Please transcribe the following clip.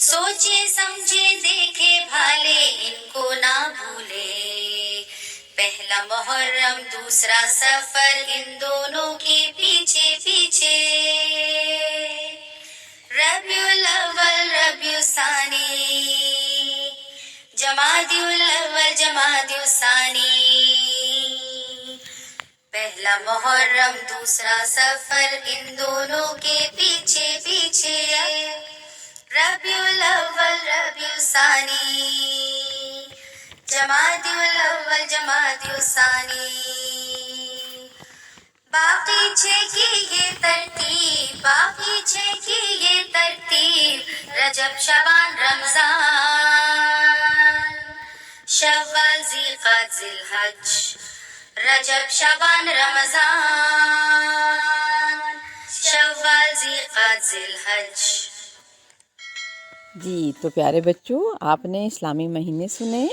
سوچے سمجھے دیکھے بھالے ان کو نہ بھولے، پہلا محرم دوسرا سفر ان دونوں کے پیچھے پیچھے، ربیع الاول ربیع الثانی، جمادی الاول جمادی الثانی، پہلا محرم دوسرا سفر ان دونوں کے پیچھے پیچھے، ربیع الاول ربیع الثانی، جمادی الاول جمادی الثانی، باقی چھ کی یہ ترتیب، باقی چھ کی یہ ترتیب، رجب شعبان رمضان، شوال ذی القعدہ ذی الحج، رجب شعبان رمضان، شوال ذی القعدہ ذی الحج۔ جی تو پیارے بچوں، آپ نے اسلامی مہینے سنے،